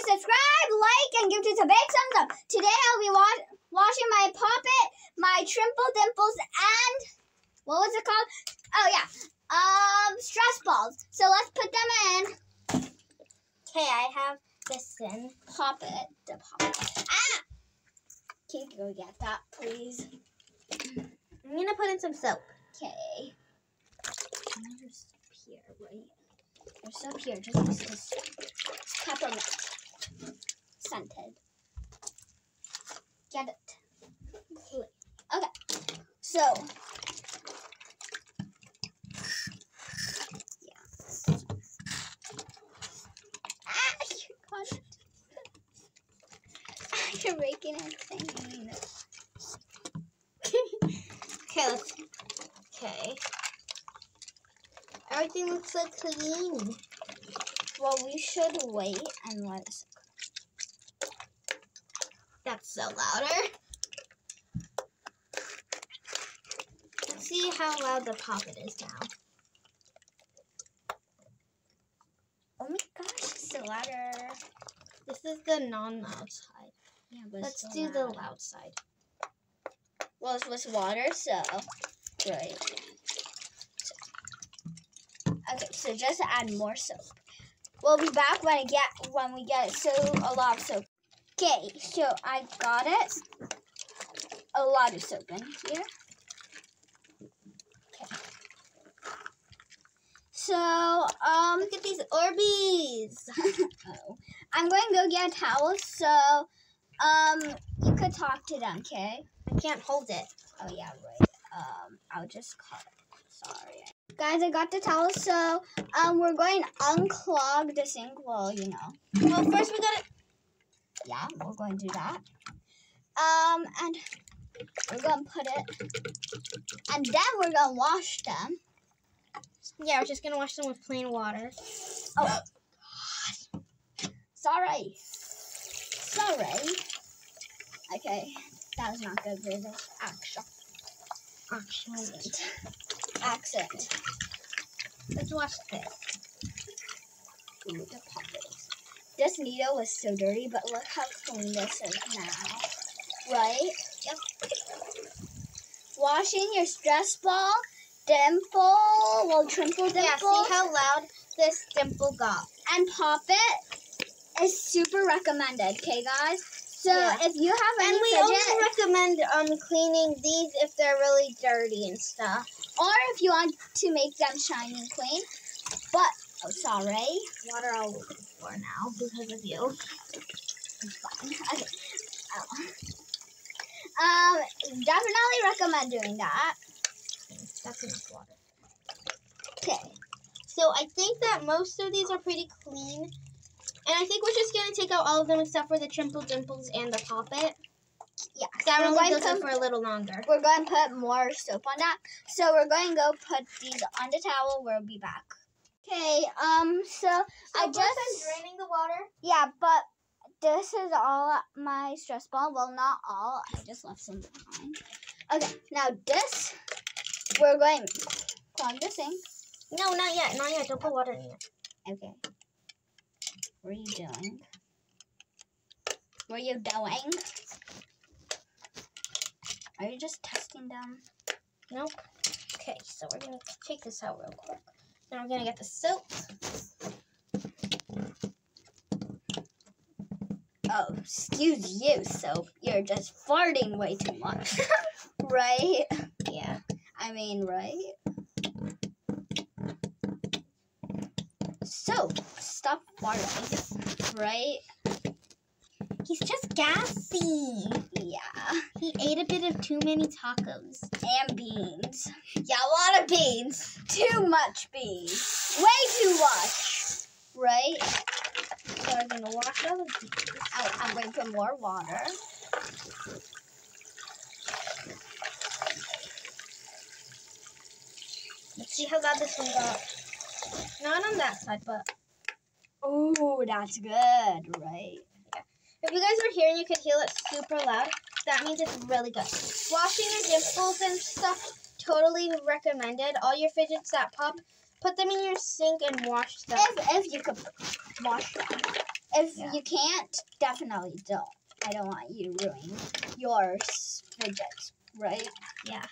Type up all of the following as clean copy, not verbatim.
subscribe, like, and give it a big thumbs up. Today I'll be washing my poppet, my trimple dimples, and what was it called? Oh yeah, stress balls. So let's put them in. Okay, I have this in. Poppet, the poppet. Ah! Can you go get that, please? I'm gonna put in some soap. Okay. There's soap here, right? There's soap here, just use this peppermint scented. Get it. Okay. So. Yeah. Ah, you got it. You're making it clean. Okay. Everything looks so clean. Well, we should wait and let it soak. That's so louder. Let's see how loud the poppet is now. Oh my gosh, it's so louder. This is the non-loud side. Yeah, but Let's do the loud side. Well, it's with water, so right. Okay, so just add more soap. We'll be back when we get a lot of soap. Okay, so I got it. A lot of soap in here. Okay. So, look at these Orbeez. Oh. I'm going to go get a towel, so, you could talk to them, okay? I can't hold it. Oh, yeah, right. I'll just cut it. Sorry. Guys, I got the towel, so, we're going to unclog the sink. Well, you know. Well, first we gotta... Yeah, we're going to do that. And we're going to put it, and then we're going to wash them. Yeah, we're just going to wash them with plain water. Oh, God. Sorry. Okay, that was not good. There's an accent. Let's wash this. Ooh, the poppets. This needle was so dirty, but look how clean this is now. Right? Yep. Washing your stress ball, trimple dimple. Yeah, see how loud this dimple got. And poppet is super recommended, okay, guys? So if you have any and we fidget, only recommend cleaning these if they're really dirty and stuff, or if you want to make them shiny and clean. But sorry, water all over the floor now because of you. It's fine. Okay. Definitely recommend doing that. That's enough water. Okay. So I think that most of these are pretty clean. And I think we're just going to take out all of them except for the trimple dimples and the poppet. Yeah. That one will go for a little longer. We're going to put more soap on that. So we're going to go put these on the towel. We'll be back. Okay, so I just... I'm draining the water. Yeah, but this is all my stress ball. Well, not all. I just left some behind. Okay, now this, we're going to clog the sink. No, not yet. Not yet. Don't put water in it. Okay. What are you doing? What are you doing? Are you just testing them? Nope. Okay, so we're going to take this out real quick. Now we're going to get the soap. Oh, excuse you, soap. You're just farting way too much. Right? Yeah. I mean, right? Soap, stop farting. Right? He's just gassy. Yeah. He ate a bit of too many tacos. And beans. Yeah, a lot of beans. Too much beans. Way too much. Right? So we're going to wash all of these. I'm going to put more water. Let's see how loud this one got. Not on that side, but... Ooh, that's good, right? Yeah. If you guys were here and you could hear it super loud, that means it's really good. Washing your dimples and stuff, totally recommended. All your fidgets that pop, put them in your sink and wash them. If you could wash them. If you can't, definitely don't. I don't want you to ruin your fidgets, right? Yeah.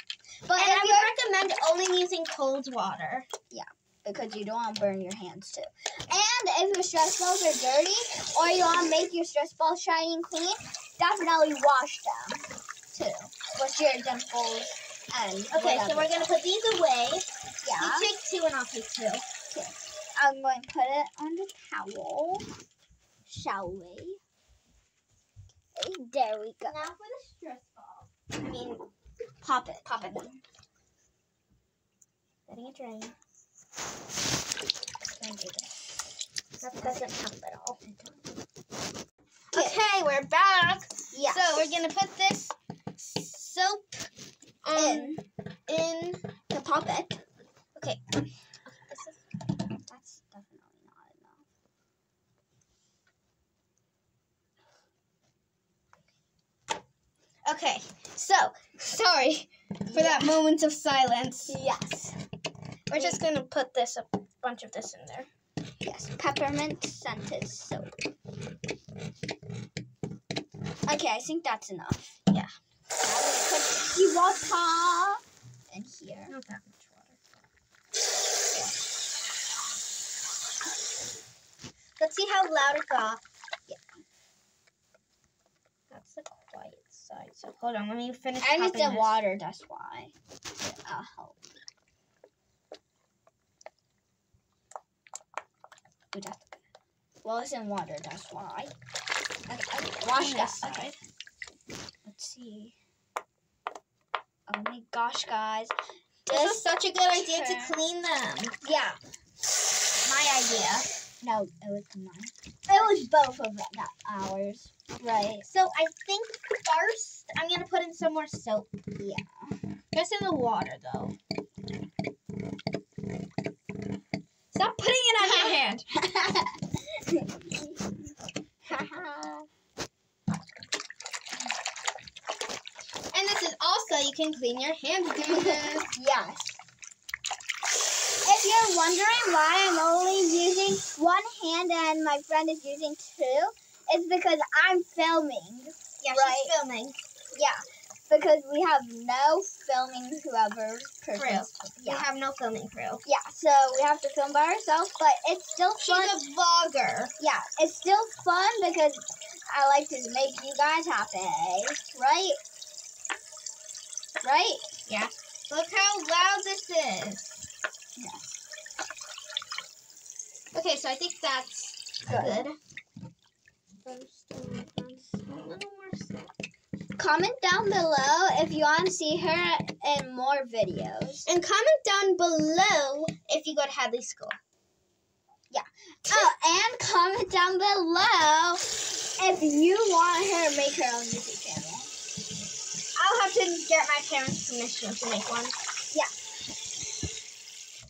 But And I would recommend only using cold water. because you don't want to burn your hands too. And if your stress balls are dirty or you want to make your stress balls shiny and clean, definitely wash them too. Wash your dimples and Okay, so we're going to put these away. Yeah. You take 2 and I'll take 2. Okay. I'm going to put it on the towel. Shall we? Okay, there we go. Now for the stress ball. I mean, Pop it. pop it. Letting it drain. Don't do this. That doesn't help at all. Okay, we're back. Yeah. So we're going to put this soap in to pop it. Okay. That's definitely not enough. Okay, so, sorry for that moment of silence. Yes. We're just going to put a bunch of this in there. Yes. Peppermint scented soap. Okay, I think that's enough. Yeah. Now we put the water in here. Not that much water. Let's see how loud it got. Yeah. That's the quiet side. So hold on, let me finish And it's popping the this. water, that's why. I'll help. Ooh, that's good. Well, it's in water, that's why. Okay, wash that side. Let's see. Oh my gosh, guys. This was such a good idea Sure. to clean them. Yeah. My idea. No, it was mine. It was both of them, not ours. Right. So I think first I'm going to put in some more soap. Yeah. Just in the water, though. Stop putting it on your hand. And this is also, you can clean your hands doing this. Yes. If you're wondering why I'm only using one hand and my friend is using 2, it's because I'm filming. Yeah, right? she's filming. Yeah. Because we have no filming whoever's Crew. Yeah. We have no filming crew. Yeah, so we have to film by ourselves, but it's still fun. She's a vlogger. Yeah, it's still fun because I like to make you guys happy, right? Right? Yeah. Look how loud this is. Yeah. Okay, so I think that's Good. A little more soap. Comment down below if you want to see her in more videos. And comment down below if you go to Hadley School. Oh, and comment down below if you want her to make her own YouTube channel. I'll have to get my parents' permission to make one.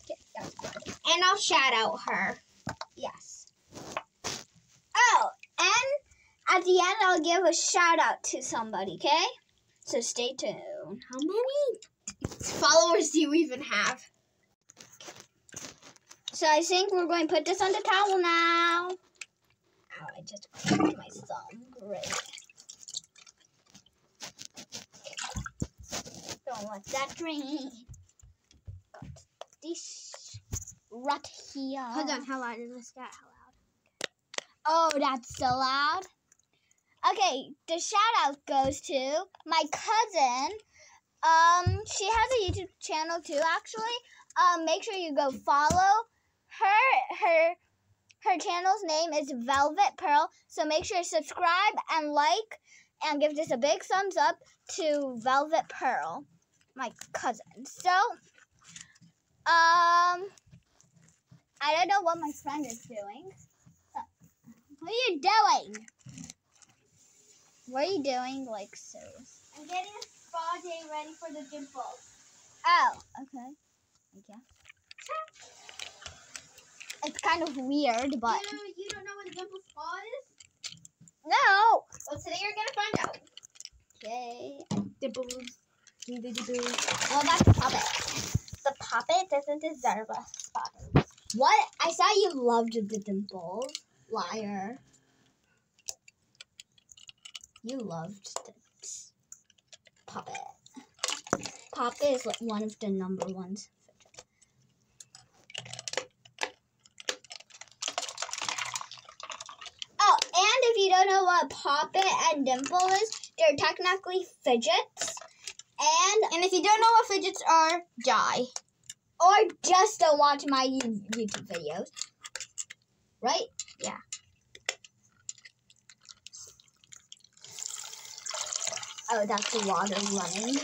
Okay, that's good. And I'll shout out her. Yes. Oh, and at the end, I'll give a shout out to somebody, okay? So stay tuned. How many followers do you even have? So I think we're going to put this on the towel now. Oh, I just cracked my thumb. Great. Don't let that drain. Got this right here. Hold on, how loud is this guy? How loud? Oh, that's so loud. Okay, the shout out goes to my cousin. She has a YouTube channel too, actually. Make sure you go follow her. Her channel's name is Velvet Pearl. So make sure to subscribe and like and give this a big thumbs up to Velvet Pearl, my cousin. So, I don't know what my friend is doing. What are you doing? What are you doing, like, seriously? I'm getting a spa day ready for the dimples. Oh, okay. Thank you. It's kind of weird, but... You don't know what a dimple spa is? No! Well, today you're going to find out. Okay. Dimples. Well, that's the puppet. The puppet doesn't deserve a spot. What? I thought you loved the dimples. Liar. You loved this. Puppet. Puppet is like one of the number ones. Oh, and if you don't know what Poppet and Dimple is, they're technically fidgets. And if you don't know what fidgets are, die. Or just don't watch my YouTube videos. Right? Yeah. Oh, that's the water running.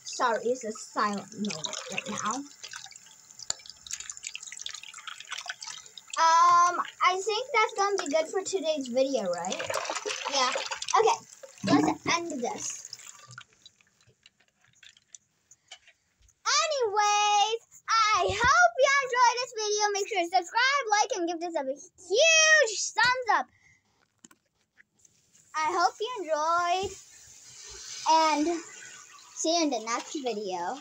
Sorry, it's a silent moment right now. I think that's gonna be good for today's video, right? Yeah. Okay, let's end this. Anyways, I hope you enjoyed this video. Make sure to subscribe, like, and give this a huge thumbs up. I hope you enjoyed, and see you in the next video.